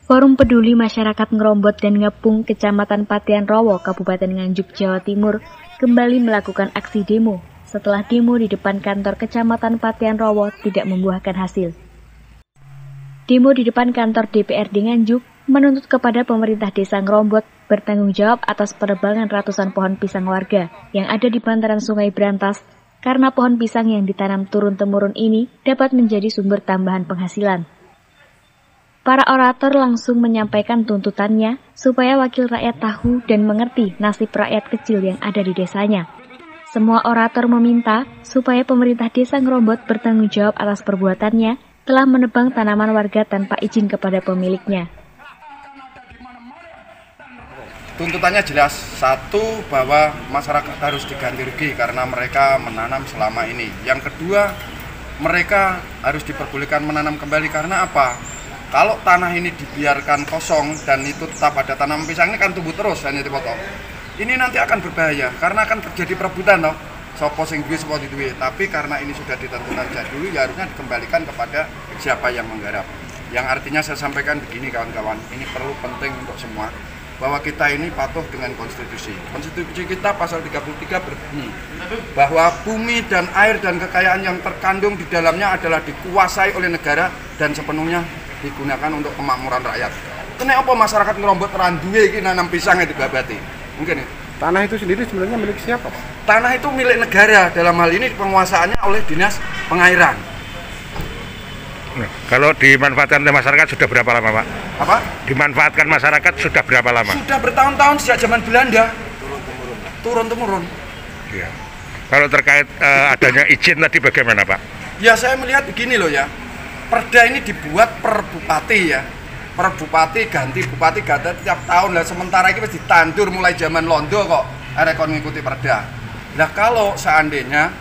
Forum Peduli Masyarakat Ngerombot dan Ngepung Kecamatan Patian Rowo, Kabupaten Nganjuk, Jawa Timur kembali melakukan aksi demo setelah demo di depan kantor Kecamatan Patian Rowo tidak membuahkan hasil. Demo di depan kantor DPRD Nganjuk menuntut kepada pemerintah desa Ngerombot bertanggung jawab atas penebangan ratusan pohon pisang warga yang ada di bantaran Sungai Brantas karena pohon pisang yang ditanam turun-temurun ini dapat menjadi sumber tambahan penghasilan. Para orator langsung menyampaikan tuntutannya supaya wakil rakyat tahu dan mengerti nasib rakyat kecil yang ada di desanya. Semua orator meminta supaya pemerintah desa Ngerombot bertanggung jawab atas perbuatannya telah menebang tanaman warga tanpa izin kepada pemiliknya. Tuntutannya jelas, satu bahwa masyarakat harus diganti rugi karena mereka menanam selama ini. Yang kedua, mereka harus diperbolehkan menanam kembali karena apa? Kalau tanah ini dibiarkan kosong dan itu tetap ada tanaman pisang ini kan tumbuh terus hanya dipotong. Ini nanti akan berbahaya karena akan terjadi perebutan toh. Sopo sing duwe sopo duwe. Tapi karena ini sudah ditentukan dulu ya harusnya dikembalikan kepada siapa yang menggarap. Yang artinya saya sampaikan begini kawan-kawan, ini perlu penting untuk semua bahwa kita ini patuh dengan konstitusi. Konstitusi kita pasal 33 berbunyi bahwa bumi dan air dan kekayaan yang terkandung di dalamnya adalah dikuasai oleh negara dan sepenuhnya digunakan untuk kemakmuran rakyat. Kenapa masyarakat Ngerombot randuwe iki nanam pisang itu babati? Mungkin ya. Tanah itu sendiri sebenarnya milik siapa, Pak? Tanah itu milik negara, dalam hal ini penguasaannya oleh Dinas Pengairan. Nah, kalau dimanfaatkan oleh masyarakat sudah berapa lama, Pak? Apa? Dimanfaatkan masyarakat sudah berapa lama? Sudah bertahun-tahun sejak zaman Belanda. Turun-temurun. Iya. Kalau terkait adanya izin tadi bagaimana, Pak? Ya saya melihat begini loh ya. Perda ini dibuat per bupati ya. Per bupati ganti tiap tahun lah. Sementara ini masih ditandur mulai zaman Londo kok. Ada kon mengikuti perda. Nah kalau seandainya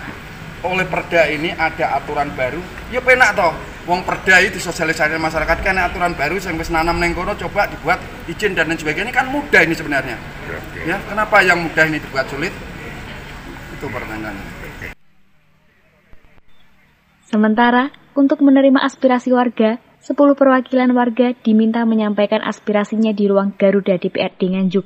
oleh perda ini ada aturan baru, ya penak toh. Wong perda itu disosialisasikan masyarakat kan aturan baru yang wis nanam neng kono coba dibuat izin dan lain sebagainya kan mudah ini sebenarnya. Ya, kenapa yang mudah ini dibuat sulit? Itu pertanyaannya. Sementara untuk menerima aspirasi warga, 10 perwakilan warga diminta menyampaikan aspirasinya di ruang Garuda DPRD Nganjuk.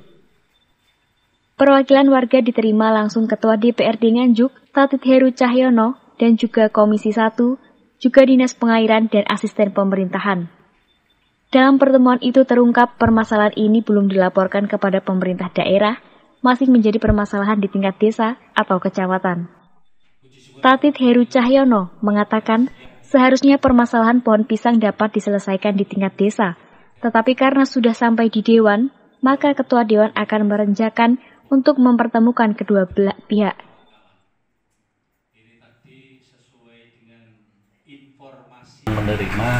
Perwakilan warga diterima langsung Ketua DPRD Nganjuk, Tatit Heru Cahyono, dan juga Komisi 1, juga Dinas Pengairan dan Asisten Pemerintahan. Dalam pertemuan itu terungkap permasalahan ini belum dilaporkan kepada pemerintah daerah, masih menjadi permasalahan di tingkat desa atau kecamatan. Tatit Heru Cahyono mengatakan seharusnya permasalahan pohon pisang dapat diselesaikan di tingkat desa, tetapi karena sudah sampai di Dewan, maka Ketua Dewan akan merenjakan untuk mempertemukan kedua belah pihak. Menerima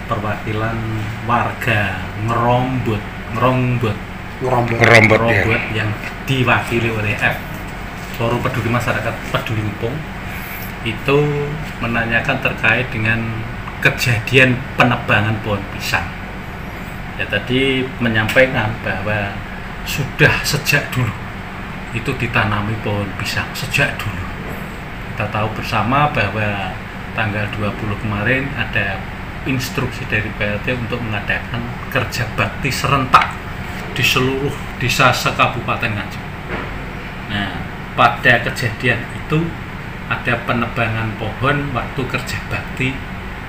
perwakilan warga Ngerombot yang diwakili oleh Forum Peduli Masyarakat Peduli Ngepung itu menanyakan terkait dengan kejadian penebangan pohon pisang. Ya tadi menyampaikan bahwa sudah sejak dulu itu ditanami pohon pisang sejak dulu. Kita tahu bersama bahwa tanggal 20 kemarin ada instruksi dari PLT untuk mengadakan kerja bakti serentak di seluruh desa se-Kabupaten Nganjuk. Nah, pada kejadian itu ada penebangan pohon waktu kerja bakti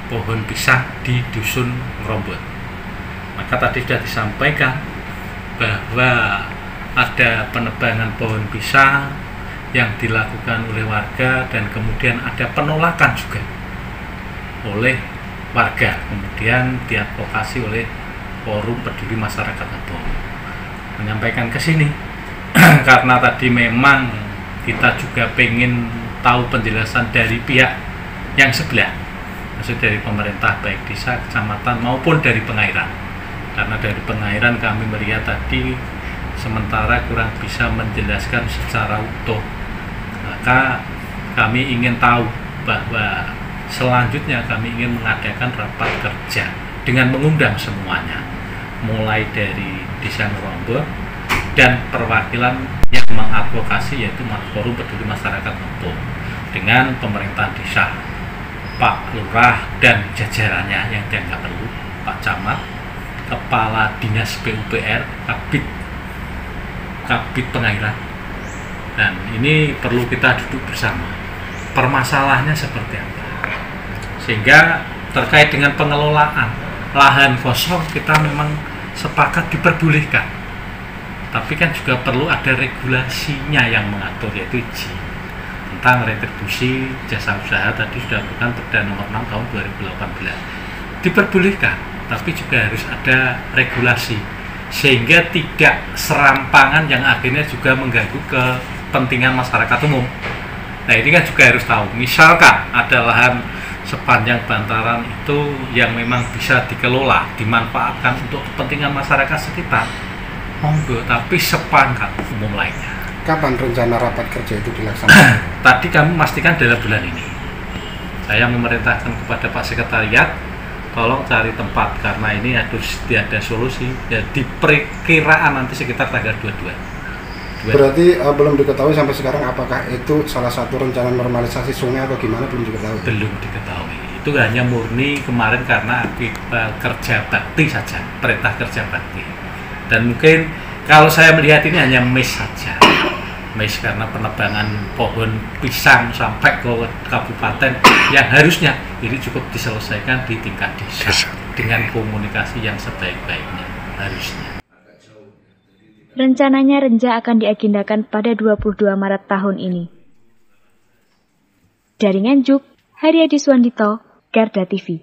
pohon pisang di Dusun Ngerombot. Maka tadi sudah disampaikan bahwa ada penebangan pohon pisang yang dilakukan oleh warga dan kemudian ada penolakan juga oleh warga, kemudian diadvokasi oleh Forum Peduli Masyarakat Ngepung menyampaikan ke sini karena tadi memang kita juga pengen tahu penjelasan dari pihak yang sebelah, maksud dari pemerintah baik desa, kecamatan maupun dari pengairan. Karena dari pengairan kami melihat tadi sementara kurang bisa menjelaskan secara utuh, maka kami ingin tahu bahwa selanjutnya kami ingin mengadakan rapat kerja dengan mengundang semuanya, mulai dari Desa Ngerombot dan perwakilan yang mengadvokasi yaitu Forum Peduli Masyarakat Ngepung dengan pemerintah desa, Pak Lurah dan jajarannya yang dianggap perlu, Pak Camat, Kepala Dinas PUPR, Kabid Pengairan. Dan ini perlu kita duduk bersama. Permasalahannya seperti apa? Sehingga terkait dengan pengelolaan lahan kosong kita memang sepakat diperbolehkan. Tapi kan juga perlu ada regulasinya yang mengatur, yaitu izin tentang retribusi jasa usaha tadi sudah bukan Perda nomor 6 tahun 2018. Diperbolehkan, tapi juga harus ada regulasi sehingga tidak serampangan yang akhirnya juga mengganggu kepentingan masyarakat umum. Nah, ini kan juga harus tahu, misalkan ada lahan sepanjang bantaran itu yang memang bisa dikelola, dimanfaatkan untuk kepentingan masyarakat sekitar, monggo, tapi sepangkat umum lainnya. Kapan rencana rapat kerja itu dilaksanakan? Tadi kami memastikan dalam bulan ini. Saya memerintahkan kepada Pak Sekretariat, tolong cari tempat, karena ini harus ada solusi. Ya, diperkiraan nanti sekitar tanggal 22. Berarti belum diketahui sampai sekarang apakah itu salah satu rencana normalisasi sungai atau gimana, belum diketahui? Belum diketahui. Itu hanya murni kemarin karena kerja bakti saja, perintah kerja bakti. Dan mungkin kalau saya melihat ini hanya miss saja. Miss karena penebangan pohon pisang sampai ke kabupaten yang harusnya ini cukup diselesaikan di tingkat desa dengan komunikasi yang sebaik-baiknya harusnya. Rencananya Renja akan diagendakan pada 22 Maret tahun ini. Dari Nganjuk, Haryadi Suwandito, Garda TV.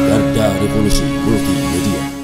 Garda Revolusi Multimedia.